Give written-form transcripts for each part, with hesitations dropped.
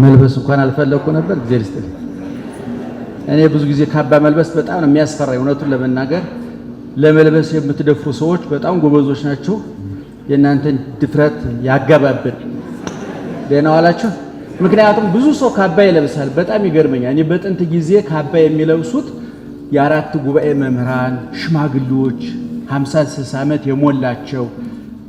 መልበስ እንኳን አልፈለኩ ነበር እግዚአብሔር ይስጥልኝ። እኔ ብዙ ጊዜ ካባ መልበስ በጣም ነው የሚያስፈራኝ። እውነቱን ለመናገር ለመልበስ የምትደፍሩ ሰዎች በጣም ጎበዞች ናቸው። የእናንተን ድፍረት ያጋባብን። ደህና ዋላችሁ። ምክንያቱም ብዙ ሰው ካባ ይለብሳል። በጣም ይገርመኛል። እኔ በጥንት ጊዜ ካባ የሚለብሱት የአራት ጉባኤ መምህራን ሽማግሌዎች 50-60 ዓመት የሞላቸው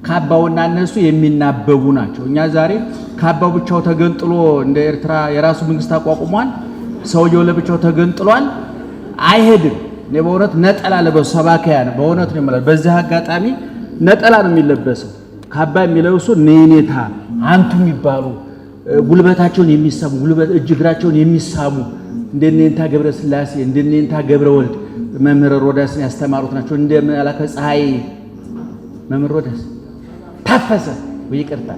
ካባውና እነሱ የሚናበቡ ናቸው። እኛ ዛሬ ካባው ብቻው ተገንጥሎ እንደ ኤርትራ የራሱ መንግስት አቋቁሟል። ሰውየው ለብቻው ተገንጥሏል፣ አይሄድም። እኔ በእውነት ነጠላ ለበሱ ሰባካያን በእውነት ነው ማለት። በዚህ አጋጣሚ ነጠላ ነው የሚለበሰው። ካባ የሚለብሱ ነይኔታ አንቱ የሚባሉ ጉልበታቸውን የሚሳሙ እጅ እግራቸውን የሚሳሙ እንደነንታ ገብረ ስላሴ እንደነንታ ገብረ ወልድ መምህር ሮዳስን ያስተማሩት ናቸው። እንደ መላከ ፀሐይ መምህር ሮዳስ ታፈሰ ይቅርታ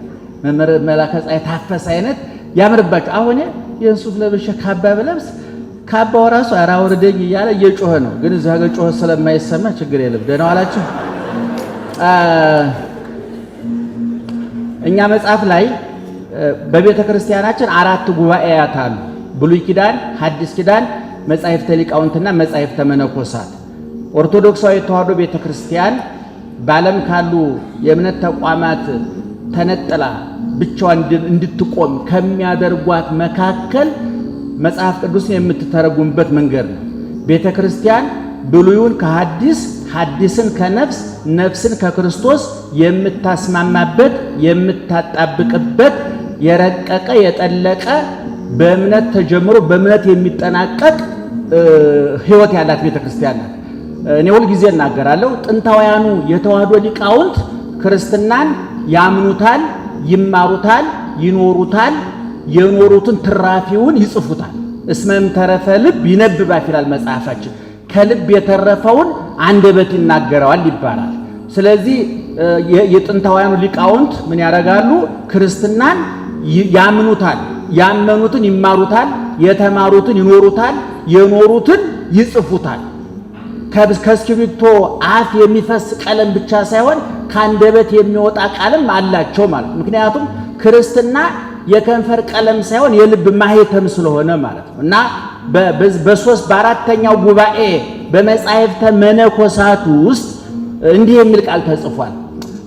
መምህር መላከ ፀሐይ ታፈሰ አይነት ያምርባቸው። አሁን የሱፍ ለብሼ ካባ በለብስ ካባው ራሱ አራወርደኝ እያለ እየጮኸ ነው። ግን እዛ ጋር ጮኸ ስለማይሰማ ችግር የለም። ደህና ዋላችሁ። እኛ መጽሐፍ ላይ በቤተ ክርስቲያናችን 4 ጉባኤያት አሉ። ብሉይ ኪዳን፣ ሐዲስ ኪዳን፣ መጻሕፍተ ሊቃውንትና መጻሕፍተ መነኮሳት። ኦርቶዶክሳዊ ተዋሕዶ ቤተ ክርስቲያን በዓለም ካሉ የእምነት ተቋማት ተነጥላ ብቻዋን እንድትቆም ከሚያደርጓት መካከል መጽሐፍ ቅዱስን የምትተረጉምበት መንገድ ነው። ቤተ ክርስቲያን ብሉዩን ከሐዲስ ሐዲስን ከነፍስ ነፍስን ከክርስቶስ የምታስማማበት የምታጣብቅበት የረቀቀ የጠለቀ በእምነት ተጀምሮ በእምነት የሚጠናቀቅ ሕይወት ያላት ቤተ ክርስቲያን ናት። እኔ ሁል ጊዜ እናገራለሁ፣ ጥንታውያኑ የተዋሕዶ ሊቃውንት ክርስትናን ያምኑታል፣ ይማሩታል፣ ይኖሩታል፣ የኖሩትን ትራፊውን ይጽፉታል። እስመም ተረፈ ልብ ይነብባል ይላል መጽሐፋችን። ከልብ የተረፈውን አንደበት ይናገረዋል ይባላል። ስለዚህ የጥንታውያኑ ሊቃውንት ምን ያደርጋሉ? ክርስትናን ያምኑታል፣ ያመኑትን ይማሩታል፣ የተማሩትን ይኖሩታል፣ የኖሩትን ይጽፉታል። ከእስክሪብቶ አፍ የሚፈስ ቀለም ብቻ ሳይሆን ከአንደበት የሚወጣ ቃልም አላቸው ማለት ነው። ምክንያቱም ክርስትና የከንፈር ቀለም ሳይሆን የልብ ማህተም ስለሆነ ማለት ነው። እና በ4ኛው ጉባኤ በመጻሕፍተ መነኮሳቱ ውስጥ እንዲህ የሚል ቃል ተጽፏል።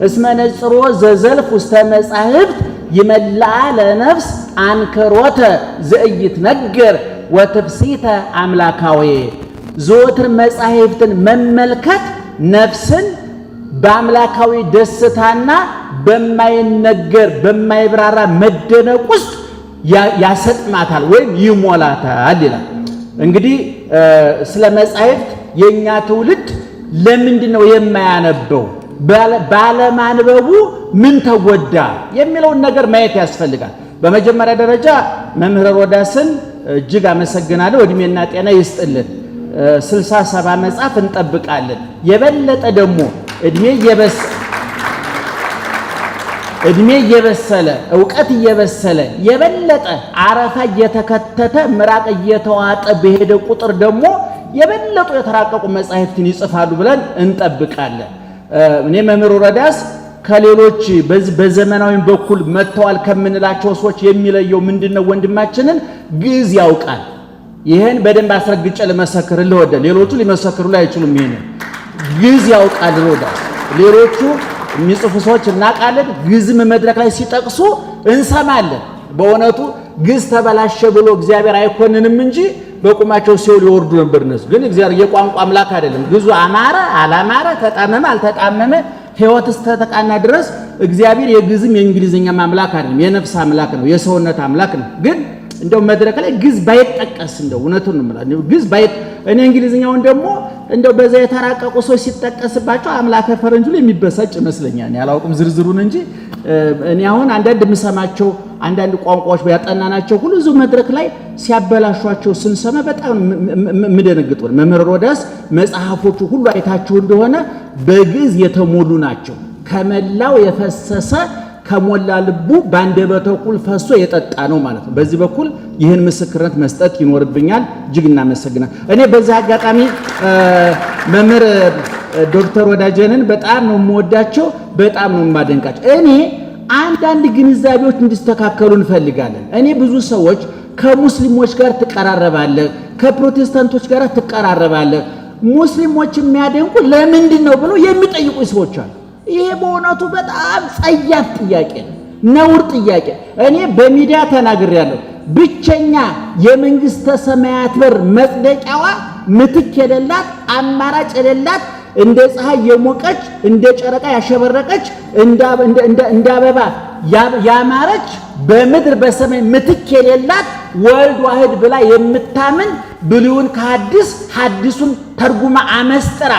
እስመ ነጽሮ ዘዘልፍ ውስተ መጻሕፍት ይመልአ ለነፍስ አንክሮተ ዘኢይትነገር ወትፍሲተ አምላካዊ። ዘወትር መጻሕፍትን መመልከት ነፍስን በአምላካዊ ደስታና በማይነገር በማይብራራ መደነቅ ውስጥ ያሰጥማታል ወይም ይሞላታል ይላል። እንግዲህ ስለ መጻሕፍት የኛ ትውልድ ለምንድን ነው የማያነበው? ባለማንበቡ ምን ተጎዳ የሚለውን ነገር ማየት ያስፈልጋል። በመጀመሪያ ደረጃ መምህር ሮዳስን እጅግ አመሰግናለሁ። እድሜና ጤና ይስጥልን። 60-70 መጽሐፍ እንጠብቃለን። የበለጠ ደግሞ እድሜ እየበሰለ ዕውቀት እየበሰለ የበለጠ አረፋ እየተከተተ ምራቅ እየተዋጠ በሄደ ቁጥር ደግሞ የበለጡ የተራቀቁ መጻሕፍትን ይጽፋሉ ብለን እንጠብቃለን። እኔ መምህር ሮዳስ ከሌሎች በዘመናዊ በኩል መጥተዋል ከምንላቸው ሰዎች የሚለየው ምንድነው? ወንድማችንን ግዕዝ ያውቃል። ይሄን በደንብ አስረግጬ ልመሰክርልህ ወደ ሌሎቹ ሊመሰክሩልህ አይችሉም። ይሄን ግዕዝ ያውቃል ሮዳስ። ሌሎቹ የሚጽፉ ሰዎች እናውቃለን። ግዕዝም መድረክ ላይ ሲጠቅሱ እንሰማለን። በእውነቱ ግዕዝ ተበላሸ ብሎ እግዚአብሔር አይኮንንም እንጂ በቁማቸው ሲኦል ይወርዱ ነበር እነሱ። ግን እግዚአብሔር የቋንቋ አምላክ አይደለም። ግዕዙ አማረ አላማረ ተጣመመ አልተጣመመ ሕይወት እስከተቃና ድረስ እግዚአብሔር የግዕዝም የእንግሊዝኛም አምላክ አይደለም። የነፍስ አምላክ ነው፣ የሰውነት አምላክ ነው። ግን እንደው መድረክ ላይ ግዕዝ ባይጠቀስ እንደው እውነቱን ነው ማለት ግዕዝ እኔ እንግሊዝኛውን ደግሞ እንደው በዛ የተራቀቁ ሰዎች ሲጠቀስባቸው አምላከ ፈረንጁ ላይ የሚበሳጭ ይመስለኛል። ያላውቅም ዝርዝሩን እንጂ እኔ አሁን አንዳንድ የምሰማቸው አንዳንድ ቋንቋዎች ያጠናናቸው ሁሉ እዚሁ መድረክ ላይ ሲያበላሿቸው ስንሰማ በጣም ምደነግጥ። መምህር ሮዳስ መጽሐፎቹ ሁሉ አይታችሁ እንደሆነ በግዕዝ የተሞሉ ናቸው። ከመላው የፈሰሰ ከሞላ ልቡ በአንደበተ ኩል ፈሶ የጠጣ ነው ማለት ነው። በዚህ በኩል ይህን ምስክርነት መስጠት ይኖርብኛል። እጅግ እናመሰግናል። እኔ በዚህ አጋጣሚ መምህር ዶክተር ወዳጀንን በጣም ነው የምወዳቸው፣ በጣም ነው የማደንቃቸው። እኔ አንዳንድ ግንዛቤዎች እንዲስተካከሉ እንፈልጋለን። እኔ ብዙ ሰዎች ከሙስሊሞች ጋር ትቀራረባለህ፣ ከፕሮቴስታንቶች ጋር ትቀራረባለህ፣ ሙስሊሞች የሚያደንቁ ለምንድን ነው ብሎ የሚጠይቁ ሰዎች አሉ። ይሄ በእውነቱ በጣም ጸያፍ ጥያቄ ነው፣ ነውር ጥያቄ። እኔ በሚዲያ ተናግሬያለሁ። ብቸኛ የመንግስተ ሰማያት በር መጽደቂያዋ ምትክ የሌላት አማራጭ የሌላት እንደ ፀሐይ የሞቀች እንደ ጨረቃ ያሸበረቀች እንደ አበባ ያማረች በምድር በሰማይ ምትክ የሌላት ወልድ ዋህድ ብላ የምታምን ብሉይን ከሐዲስ ሐዲሱን ተርጉማ አመስጥራ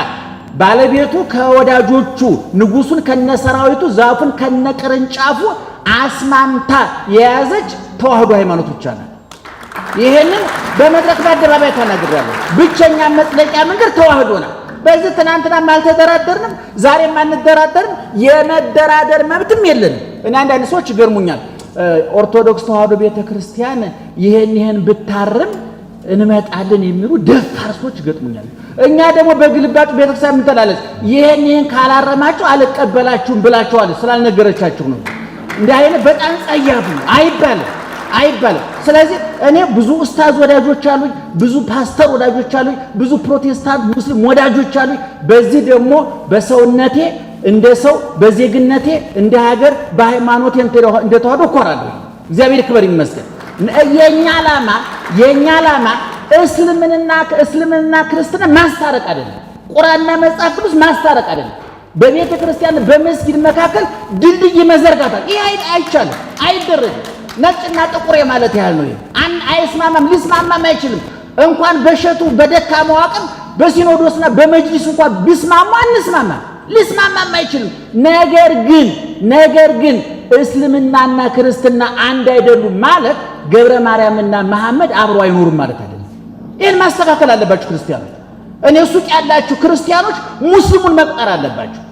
ባለቤቱ ከወዳጆቹ ንጉሱን ከነሰራዊቱ ዛፉን ከነቅርንጫፉ አስማምታ የያዘች ተዋህዶ ሃይማኖት ብቻ ናት። ይሄንን በመድረክ በአደባባይ ተናግሬያለሁ። ብቸኛ መጽደቂያ መንገድ ተዋህዶ ናት። በዚህ ትናንትናም አልተደራደርንም፣ ዛሬም አንደራደርም፣ የመደራደር መብትም የለንም። እኔ አንዳንድ ሰዎች ይገርሙኛል። ኦርቶዶክስ ተዋህዶ ቤተክርስቲያን ይሄን ብታርም እንመጣለን የሚሉ ደፋር ሰዎች ይገጥሙኛል። እኛ ደግሞ በግልባጩ ቤተክርስቲያን ምን ትላለች? ይሄን ካላረማችሁ አልቀበላችሁም ብላችኋል ስላልነገረቻችሁ ነው። እንዲህ አይነት በጣም ጸያፍ ነው፣ አይባልም። ስለዚህ እኔ ብዙ ኡስታዝ ወዳጆች አሉኝ፣ ብዙ ፓስተር ወዳጆች አሉኝ፣ ብዙ ፕሮቴስታንት ሙስሊም ወዳጆች አሉኝ። በዚህ ደግሞ በሰውነቴ እንደ ሰው በዜግነቴ እንደ ሀገር በሃይማኖቴ እንደተዋህዶ እኮራለሁ። እግዚአብሔር ክብር ይመስገን። የኛ ዓላማ እስልምና ክርስትና ማስታረቅ አይደለም። ቁርአንና መጽሐፍ ቅዱስ ማስታረቅ አይደለም። በቤተ ክርስቲያን በመስጊድ መካከል ድልድይ መዘርጋታል። ይሄ አይቻልም፣ አይደረግም። ነጭና ጥቁር ማለት ያህል ነው። አይስማማም፣ ሊስማማም አይችልም። እንኳን በሸቱ በደካማው አቅም በሲኖዶስና በመጅሊስ እንኳን ቢስማሙ አንስማማም፣ ሊስማማም አይችልም። ነገር ግን እስልምናና ክርስትና አንድ አይደሉም ማለት ገብረ ማርያምና መሐመድ አብረው አይኖሩም ማለት አይደለም። ይሄን ማስተካከል አለባችሁ ክርስቲያኖች። እኔ ሱቅ ያላችሁ ክርስቲያኖች ሙስሊሙን መቅጠር አለባችሁ።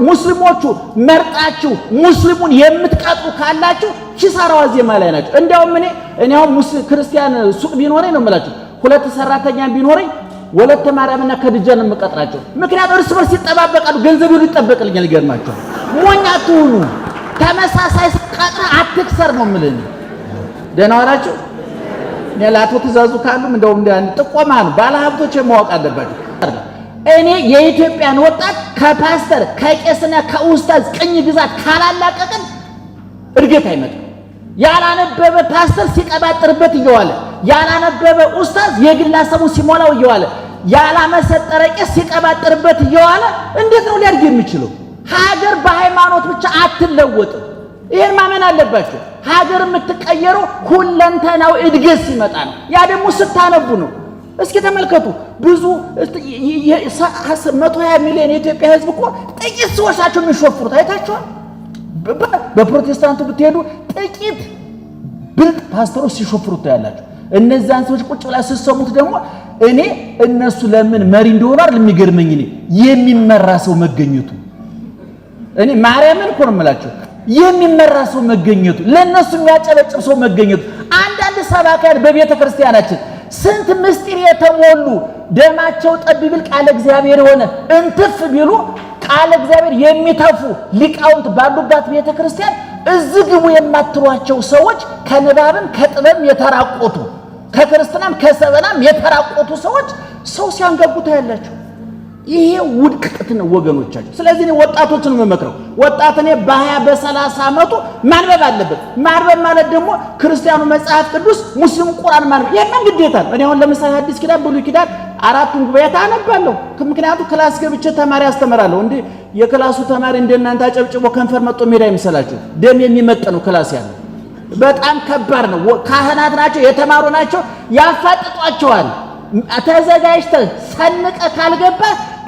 ሙስሊሞቹ መርጣችሁ ሙስሊሙን የምትቀጥሩ ካላችሁ ኪሳራው አዜማ ላይ ናቸው። እንዲያውም እኔ አሁን ሙስሊም ክርስቲያን ሱቅ ቢኖረኝ ነው የምላችሁ፣ 2 ሰራተኛ ቢኖረኝ ወለተ ማርያምና ከድጃ ነው የምቀጥራቸው። ምክንያቱም እርስ በርስ ይጠባበቃሉ፣ ገንዘቡ ይጠበቅልኛል። ይገርማቸው። ሞኝ አትሁኑ። ተመሳሳይ ቀጥራ አትክሰር ነው የምልህ። ደህና ዋላችሁ። ለአቶ ትእዛዙ ካሉም እንደውም ጥቆማ ነው፣ ባለሀብቶች ማወቅ አለባቸው። እኔ የኢትዮጵያን ወጣት ከፓስተር ከቄስና ከኡስታዝ ቅኝ ግዛት ካላላቀቅን እድገት አይመጣም። ያላነበበ ፓስተር ሲቀባጥርበት እየዋለ፣ ያላነበበ ኡስታዝ የግል ሀሳቡን ሲሞላው እየዋለ፣ ያላመሰጠረ ቄስ ሲቀባጥርበት እየዋለ እንዴት ነው ሊያድግ የሚችለው? ሀገር በሃይማኖት ብቻ አትለወጥም። ይሄን ማመን አለባችሁ። ሀገር የምትቀየረው ሁለንተናው እድገት ሲመጣ ነው። ያ ደግሞ ስታነቡ ነው። እስኪ ተመልከቱ። ብዙ 120 ሚሊዮን የኢትዮጵያ ሕዝብ እኮ ጥቂት ሰዎች ናቸው የሚሾፍሩት። አይታችኋል? በፕሮቴስታንቱ ብትሄዱ ጥቂት ብልጥ ፓስተሮች ሲሾፍሩት ያላችሁ። እነዛን ሰዎች ቁጭ ብላ ስትሰሙት ደግሞ እኔ እነሱ ለምን መሪ እንደሆኑ አይደል የሚገርመኝ፣ እኔ የሚመራ ሰው መገኘቱ። እኔ ማርያምን እኮ ነው የምላችሁ፣ የሚመራ ሰው መገኘቱ፣ ለነሱ የሚያጨበጭብ ሰው መገኘቱ። አንዳንድ ሰባኪያን በቤተ ክርስቲያናችን ስንት ምስጢር የተሞሉ ደማቸው ጠብ ቢል ቃለ እግዚአብሔር የሆነ እንትፍ ቢሉ ቃለ እግዚአብሔር የሚተፉ ሊቃውንት ባሉባት ቤተ ክርስቲያን እዚህ ግቡ የማትሏቸው ሰዎች ከንባብም ከጥበብም የተራቆቱ ከክርስትናም ከሰበናም የተራቆቱ ሰዎች ሰው ሲያንገቡት ያላችሁ። ይሄ ውድቀት ነው ወገኖቻችሁ። ስለዚህ እኔ ወጣቶችን መመክረው ወጣት እኔ በ20 በ30 ዓመቱ ማንበብ አለበት። ማንበብ ማለት ደግሞ ክርስቲያኑ መጽሐፍ ቅዱስ ሙስሊሙ ቁርአን ማንበብ የምን ግዴታ ነው። እኔ አሁን ለምሳሌ አዲስ ኪዳን ብሉይ ኪዳን አራቱን ጉባኤያት አነባለሁ። ምክንያቱም ክላስ ገብቼ ተማሪ አስተምራለሁ። እንዴ የክላሱ ተማሪ እንደናንተ አጨብጭቦ ከንፈር መጥቶ ሜዳ ይመስላችሁ? ደም የሚመጥነው ክላስ ያለው በጣም ከባድ ነው። ካህናት ናቸው፣ የተማሩ ናቸው፣ ያፋጥጧቸዋል። ተዘጋጅተህ ሰንቀህ ካልገባ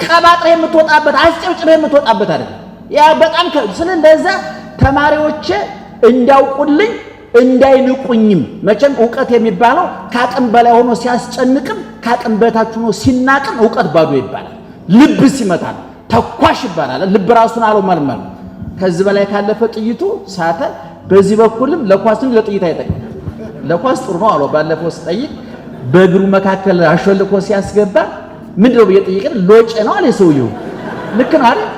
ቀባጥረህ የምትወጣበት አስጨብጭበህ የምትወጣበት አይደለም። ያ በጣም ስለዚህ ተማሪዎች እንዳውቁልኝ እንዳይንቁኝም። መቼም ዕውቀት የሚባለው ከአቅም በላይ ሆኖ ሲያስጨንቅም ከአቅም በታች ሆኖ ሲናቅም ዕውቀት ባዶ ይባላል። ልብ ሲመታል ተኳሽ ይባላል። ልብ ራሱን አለው መልመል። ከዚህ በላይ ካለፈ ጥይቱ ሳተ። በዚህ በኩልም ለኳስም ለጥይት አይጠቅም። ለኳስ ጥሩ ነው አለው ባለፈው ስጠይቅ በእግሩ መካከል አሾልኮ ሲያስገባ ምንድነው በየጠየቀን ሎጬ ነው አለ ሰውየው። ልክ ነው አይደል?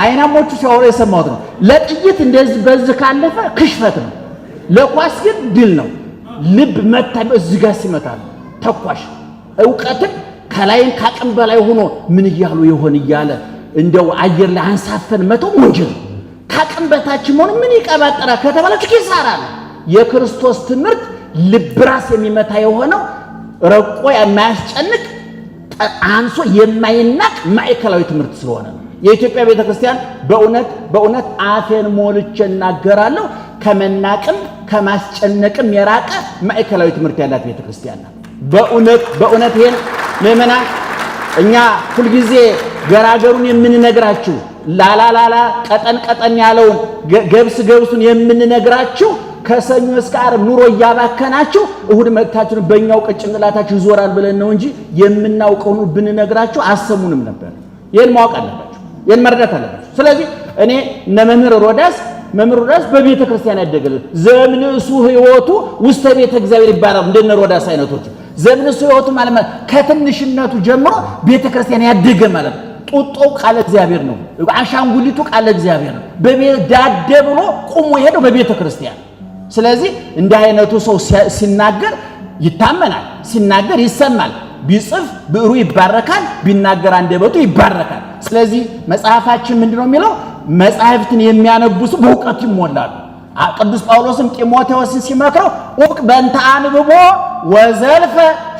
አይናሞቹ ሲያወሩ የሰማሁት ነው። ለጥይት እንደዚህ በዚህ ካለፈ ክሽፈት ነው፣ ለኳስ ግን ድል ነው። ልብ መታ እዚህ ጋር ሲመታ ተኳሽ ዕውቀትን ከላይም ካቅም በላይ ሆኖ ምን ይያሉ ይሆን ይያለ እንደው አየር ላይ አንሳፈን መተው ወንጀል። ካቅም በታች ሆኖ ምን ይቀባጠራ ከተባለች ኪሳራ ነው። የክርስቶስ ትምህርት ልብ ራስ የሚመታ የሆነው ረቆ የማያስጨንቅ አንሶ የማይናቅ ማዕከላዊ ትምህርት ስለሆነ ነው። የኢትዮጵያ ቤተክርስቲያን በእውነት አፌን ሞልቼ እናገራለሁ ከመናቅም ከማስጨነቅም የራቀ ማዕከላዊ ትምህርት ያላት ቤተክርስቲያን ናት። በእውነት ይሄን ምእመናን እኛ ሁልጊዜ ገራገሩን የምንነግራችሁ ላላላላ ቀጠን ያለውን ገብሱን የምንነግራችሁ ከሰኞ እስከ ዓርብ ኑሮ እያባከናችሁ እሁድ መጥታችሁ በእኛው ጭንቅላታችሁ ይዞራል ብለን ነው እንጂ የምናውቀውን ብንነግራችሁ አሰሙንም ነበር። ይሄን ማወቅ አለባችሁ፣ ይሄን መረዳት አለባችሁ። ስለዚህ እኔ መምህር ሮዳስ በቤተ ክርስቲያን ያደገ ዘምንሱ ሕይወቱ ውስተ ቤተ እግዚአብሔር ይባላል። እንደነ ሮዳስ አይነቶች ዘምንሱ ሕይወቱ ማለት ከትንሽነቱ ጀምሮ ቤተ ክርስቲያን ያደገ ማለት ጡጦው ቃለ እግዚአብሔር ነው። አሻንጉሊቱ ቃለ እግዚአብሔር ነው። ዳደ ብሎ ቁሞ ሄደው በቤተ ክርስቲያን። ስለዚህ እንደ አይነቱ ሰው ሲናገር ይታመናል፣ ሲናገር ይሰማል። ቢጽፍ ብዕሩ ይባረካል፣ ቢናገር አንደበቱ ይባረካል። ስለዚህ መጽሐፋችን ምንድነው የሚለው? መጽሐፍትን የሚያነቡሱ በእውቀት ይሞላሉ። ቅዱስ ጳውሎስም ጢሞቴዎስን ሲመክረው ኡቅ በእንተ አንብቦ ወዘልፈ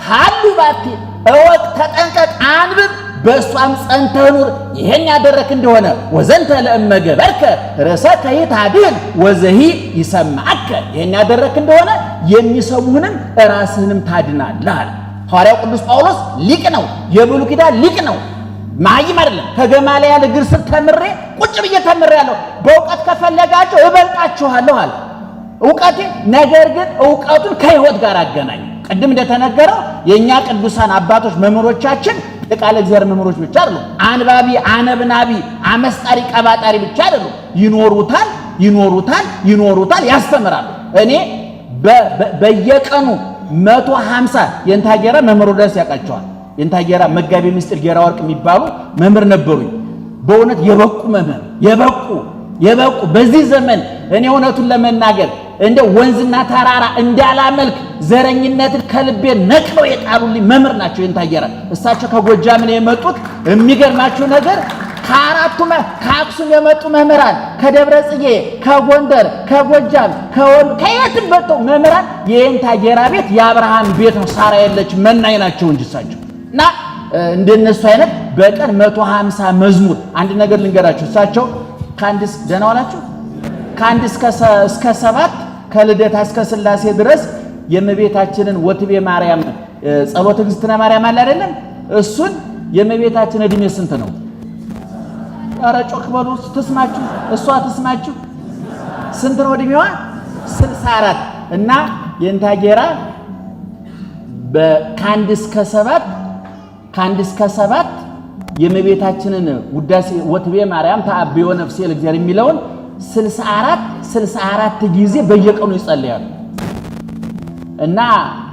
ሀሉ ባቲ፣ እወቅ፣ ተጠንቀቅ፣ አንብብ፣ በእሷም ጸንተህ ኑር። ይሄን ያደረክ እንደሆነ ወዘንተ ለእመገበርከ ርእሰከ ይታድን ወዘሂ ይሰማዕከ፣ ይሄን ያደረክ እንደሆነ የሚሰሙህንም ራስህንም ታድናለህ አለ። ሐዋርያው ቅዱስ ጳውሎስ ሊቅ ነው፣ የብሉይ ኪዳን ሊቅ ነው፣ ማይም አይደለም። ከገማልያል እግር ስር ተምሬ ቁጭ ብዬ ተምሬያለሁ፣ በእውቀት ከፈለጋችሁ እበልጣችኋለሁ አለ። እውቀቴ ነገር ግን እውቀቱን ከሕይወት ጋር አገናኝ። ቅድም እንደተነገረው የእኛ ቅዱሳን አባቶች መምህሮቻችን የቃለ እግዚአብሔር መምህሮች ብቻ አይደሉም። አንባቢ አነብናቢ አመስጣሪ ቀባጣሪ ብቻ አይደሉም። ይኖሩታል፣ ያስተምራሉ። እኔ በየቀኑ 150 የእንታጌራ መምህር ሮዳስ ያውቃቸዋል። የእንታጌራ መጋቢ ምስጢር ጌራ ወርቅ የሚባሉ መምህር ነበሩኝ። በእውነት የበቁ መምህር የበቁ በዚህ ዘመን እኔ እውነቱን ለመናገር እንደ ወንዝና ተራራ እንዳላመልክ ዘረኝነትን ከልቤ ነቅለው የጣሉልኝ መምህር ናቸው የእንታጌራ። እሳቸው ከጎጃም ነው የመጡት። የሚገርማችሁ ነገር ከአክሱም የመጡ መምህራን፣ ከደብረ ጽጌ፣ ከጎንደር፣ ከጎጃም፣ ከየትም መጥተው መምህራን የእንታጌራ ቤት የአብርሃም ቤት ነው፣ ሳራ የለች መናኝ ናቸው እንጂ እሳቸው እና እንደነሱ አይነት በቀን 150 መዝሙር። አንድ ነገር ልንገራችሁ፣ እሳቸው ደህና ዋላችሁ ከአንድ እስከ 7 ከልደታ እስከ ሥላሴ ድረስ የእመቤታችንን ወትቤ ማርያም ጸሎተ እግዝእትነ ማርያም አለ አይደለም? እሱን የእመቤታችን እድሜ ስንት ነው? ኧረ ጮክ በሉ ትስማችሁ፣ እሷ ትስማችሁ። ስንት ነው እድሜዋ? 64 እና የእንታጌራ ከአንድ እስከ 7 የእመቤታችንን ውዳሴ ወትቤ ማርያም ተአብዮ ነፍሴ ለእግዚአብሔር የሚለውን 64 ጊዜ በየቀኑ ይጸልያሉ። እና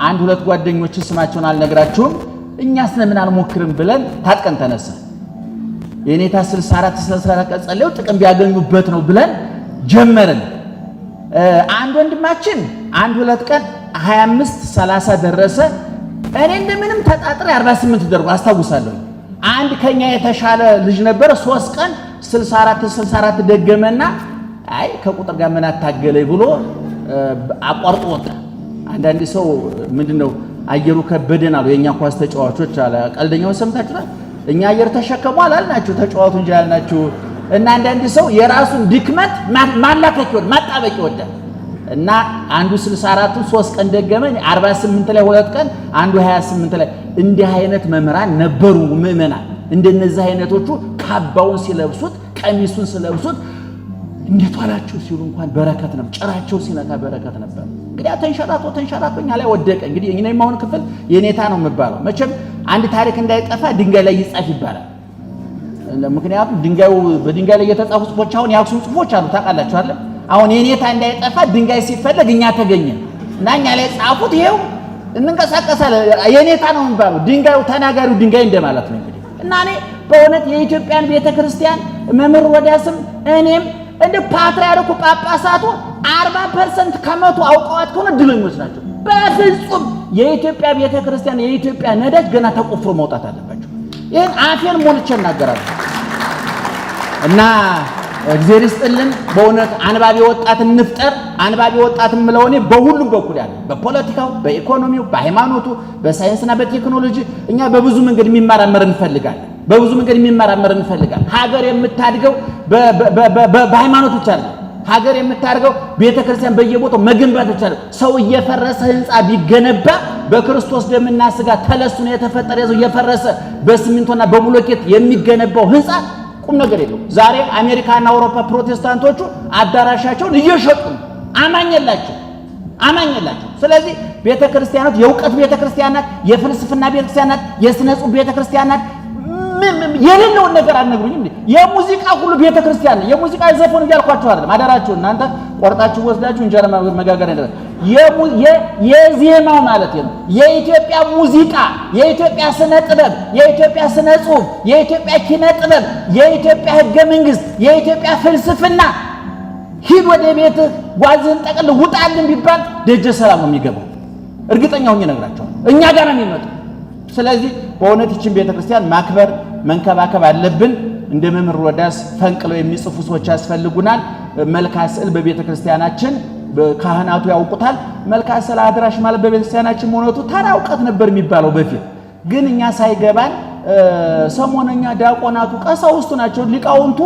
አንድ ሁለት ጓደኞች ስማቸውን አልነግራችሁም፣ እኛስ ለምን አልሞክርም ብለን ታጥቀን ተነሳ። የኔታ 64 ጸልየው ጥቅም ቢያገኙበት ነው ብለን ጀመርን። አንድ ወንድማችን አንድ ሁለት ቀን 25-30 ደረሰ። እኔ እንደምንም ተጣጥሬ 48 ደርጎ አስታውሳለሁ። አንድ ከኛ የተሻለ ልጅ ነበር። 3 ቀን 64 ደገመና አይ ከቁጥር ጋር ምን አታገለኝ ብሎ አቋርጦ ወጣ። አንዳንድ ሰው ምንድነው አየሩ ከበደን አሉ የኛ ኳስ ተጫዋቾች አለ። ቀልደኛው ሰምታችኋል። እኛ አየር ተሸከሙ አላልናችሁ፣ ተጫዋቱ እንጂ አላልናችሁ። እና አንዳንድ ሰው የራሱን ድክመት ማላከክ ይወድ ማጣበቅ ይወዳል። እና አንዱ 64ን 3 ቀን ደገመኝ፣ 48 ላይ 2 ቀን፣ አንዱ 28 ላይ። እንዲህ አይነት መምህራን ነበሩ ምእመናን። እንደነዚህ አይነቶቹ ካባውን ሲለብሱት ቀሚሱን ሲለብሱት እንዴት ዋላችሁ ሲሉ እንኳን በረከት ነው። ጭራቸው ሲነካ በረከት ነበር። እንግዲህ ተንሸራቶኛ ላይ ወደቀ። እንግዲህ እኔ የማውን ክፍል የኔታ ነው የሚባለው። መቼም አንድ ታሪክ እንዳይጠፋ ድንጋይ ላይ ይጻፍ ይባላል። ምክንያቱም በድንጋይ ላይ የተጻፉ ጽፎች አሁን የአክሱም ጽፎች አሉ ታውቃላችሁ አይደል? አሁን የኔታ እንዳይጠፋ ድንጋይ ሲፈለግ እኛ ተገኘ እና እኛ ላይ ጻፉት። ይሄው እንንቀሳቀሳለን። የኔታ ነው የሚባለው ድንጋዩ ተናጋሪው ድንጋይ እንደማለት ነው እንግዲህ። እና እኔ በእውነት የኢትዮጵያን ቤተክርስቲያን መምህር ወዲያስም እኔም እንደ ፓትርያርኩ ጳጳሳቱ 40% ከመቶ አውቀዋት ከሆነ ድለኞች ናቸው። በፍጹም የኢትዮጵያ ቤተክርስቲያን የኢትዮጵያ ነዳጅ ገና ተቆፍሮ መውጣት አለባቸው። ይሄን አፌን ሞልቼ እናገራለሁ። እና እግዚአብሔር ይስጥልን በእውነት አንባቢ ወጣት እንፍጠር። አንባቢ ወጣት ምለው እኔ በሁሉም በኩል ያለ በፖለቲካው፣ በኢኮኖሚው፣ በሃይማኖቱ፣ በሳይንስና በቴክኖሎጂ እኛ በብዙ መንገድ የሚመራመር እንፈልጋለን። በብዙ መንገድ የሚመራመር እንፈልጋለን። ሀገር የምታድገው በሃይማኖት ብቻ ነው። ሀገር የምታድገው ቤተክርስቲያን በየቦታው መገንባት ብቻ ነው። ሰው እየፈረሰ ህንጻ ቢገነባ በክርስቶስ ደምና ስጋ ተለስኖ የተፈጠረ ሰው እየፈረሰ በሲሚንቶና በብሎኬት የሚገነባው ህንጻ ቁም ነገር የለው። ዛሬ አሜሪካና አውሮፓ ፕሮቴስታንቶቹ አዳራሻቸውን እየሸጡ አማኝ የላቸው። ስለዚህ ቤተክርስቲያኖች የእውቀት ቤተክርስቲያን ናት፣ የፍልስፍና ቤተክርስቲያን ናት፣ የሥነ ጽሑፍ ቤተክርስቲያን ናት። የሌለውን ነገር አልነግሩኝም እንዴ? የሙዚቃ ሁሉ ቤተክርስቲያን ነው። የሙዚቃ ዘፈን እያልኳችሁ አይደለም። አዳራችሁ እናንተ ቆርጣችሁ ወስዳችሁ እንጀራ መጋገር አይደለም። የዜማው ማለት ነው። የኢትዮጵያ ሙዚቃ፣ የኢትዮጵያ ስነ ጥበብ፣ የኢትዮጵያ ስነ ጽሑፍ፣ የኢትዮጵያ ኪነ ጥበብ፣ የኢትዮጵያ ህገ መንግስት፣ የኢትዮጵያ ፍልስፍና ሂድ ወደ ቤትህ ጓዝህን ጠቅል ውጣልን ቢባል ደጀ ሰላም ነው የሚገባው። እርግጠኛ ሆኜ እነግራቸዋለሁ። እኛ ጋር ነው የሚመጡ። ስለዚህ በእውነት ይህችን ቤተክርስቲያን ማክበር መንከባከብ አለብን። እንደ መምህር ሮዳስ ፈንቅለው የሚጽፉ ሰዎች ያስፈልጉናል። መልካ ስዕል በቤተክርስቲያናችን ካህናቱ ያውቁታል። መልካ ስዕል አድራሽ ማለት በቤተክርስቲያናችን ሞነቱ ተራ እውቀት ነበር የሚባለው በፊት። ግን እኛ ሳይገባን ሰሞነኛ ዲያቆናቱ ቀሳውስቱ ናቸው ሊቃውንቱ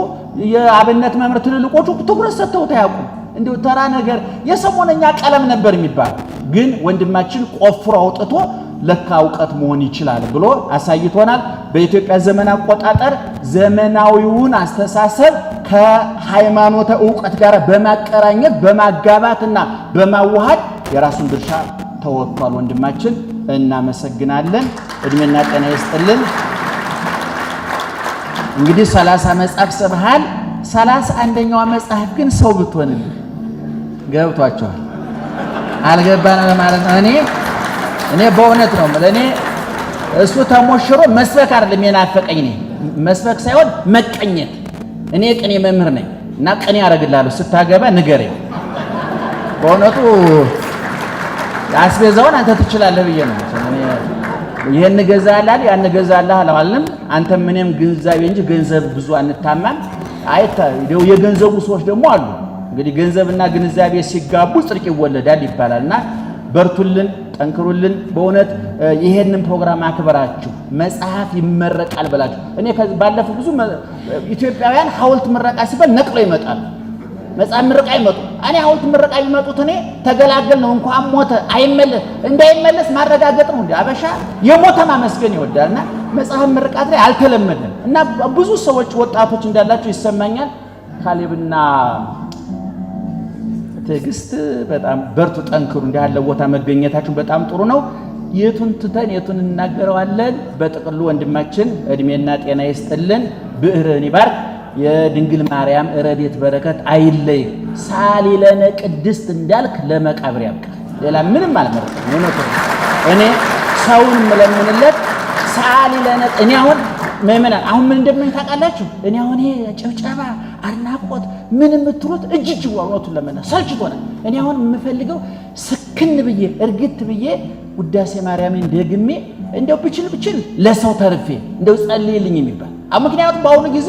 የአብነት መምህር ትልልቆቹ ትኩረት ሰጥተው ታያቁ እንዴ ተራ ነገር የሰሞነኛ ቀለም ነበር የሚባለው። ግን ወንድማችን ቆፍሮ አውጥቶ ለካ እውቀት መሆን ይችላል ብሎ አሳይቶናል። በኢትዮጵያ ዘመን አቆጣጠር ዘመናዊውን አስተሳሰብ ከሃይማኖተ ዕውቀት ጋር በማቀራኘት በማጋባትና በማዋሃድ የራሱን ድርሻ ተወጥቷል። ወንድማችን እናመሰግናለን። እድሜና ጤና ይስጥልን። እንግዲህ 30 መጽሐፍ ሰብሃል 31ኛው መጽሐፍ ግን ሰው ብትሆንልኝ ገብቷቸዋል። አልገባንም ማለት ነው። እኔ በእውነት ነው ማለት እኔ እሱ ተሞሽሮ መስበክ አይደለም የናፈቀኝ እኔ መስበክ ሳይሆን መቀኘት። እኔ ቅኔ መምህር ነኝ እና ቅኔ ያደርግልሃለሁ ስታገባ ንገረኝ። በእውነቱ አስቤዛውን አንተ ትችላለህ ብዬ ነው ይሄን ገዛላል ያን ገዛላህ አላልንም። አንተም እኔም ግንዛቤ እንጂ ገንዘብ ብዙ አንታማም። አይታየው የገንዘቡ ሰዎች ደግሞ አሉ። እንግዲህ ገንዘብና ግንዛቤ ሲጋቡ ጽድቅ ይወለዳል ይባላልና በርቱልን፣ ጠንክሩልን። በእውነት ይሄንን ፕሮግራም አክብራችሁ መጽሐፍ ይመረቃል ብላችሁ እኔ ባለፈው ብዙ ኢትዮጵያውያን ሐውልት ምረቃ ሲባል ነቅለው ይመጣሉ። መጽሐፍ ምረቃ ይመጡ እኔ ሐውልት ምረቃ ይመጡት እኔ ተገላገል ነው እንኳን ሞተ አይመለስ እንዳይመለስ ማረጋገጥ ነው። እንዴ አበሻ የሞተ ማመስገን ይወዳልና መጽሐፍ ምረቃት ላይ አልተለመደም እና ብዙ ሰዎች ወጣቶች እንዳላችሁ ይሰማኛል። ካሌብና ትዕግስት በጣም በርቱ፣ ጠንክሩ። እንዲህ ያለ ቦታ መገኘታችሁ በጣም ጥሩ ነው። የቱን ትተን የቱን እናገረዋለን። በጥቅሉ ወንድማችን እድሜና ጤና ይስጥልን፣ ብዕርህን ይባርክ። የድንግል ማርያም ረድኤት በረከት አይለይ። ሳሊለነ ቅድስት እንዳልክ ለመቃብር ያብቃ። ሌላ ምንም አልመረጥም። እኔ ሰውን መለምንለት ሳሊለነ እኔ አሁን ምን እንደምን ታውቃላችሁ? እኔ አሁን ይሄ ጭብጨባ አድናቆት ምን የምትሉት እጅግ ወርኖቱን ለመና ሰልችቶናል። እኔ አሁን የምፈልገው ስክን ብዬ እርግጥ ብዬ ውዳሴ ማርያምን ደግሜ እንደው ብችል ለሰው ተርፌ እንደው ጸልይልኝ የሚባል ምክንያቱም በአሁኑ ጊዜ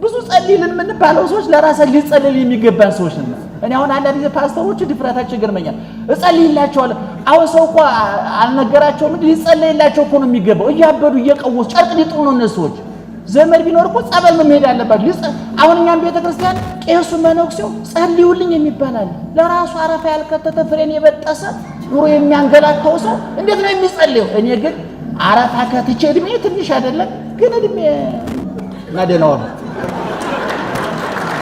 ብዙ ጸልይልን የምንባለው ሰዎች ለራሳችን ሊጸልል የሚገባን ሰዎች ነን። እኔ አሁን አንዳንድ ጊዜ ፓስተሮቹ ድፍረታቸው ይገርመኛል። እጸልይላቸዋለሁ። አሁን ሰው እኮ አልነገራቸውም እንዴ ሊጸልይላቸው እኮ ነው የሚገባው። እያበዱ እየቀወሱ ጨርቅ ሊጥሩ ነው እነሱ ሰዎች። ዘመድ ቢኖር እኮ ጸበል መሄድ አለባቸው። አሁን እኛም ቤተክርስቲያን ቄሱ መነኩሴው ጸልዩልኝ የሚባላል። ለራሱ አረፋ ያልከተተ ፍሬን የበጠሰ ኑሮ የሚያንገላታው ሰው እንዴት ነው የሚጸልየው? እኔ ግን አረፋ ከትቼ እድሜ ትንሽ አይደለም ግን እድሜ ናደናው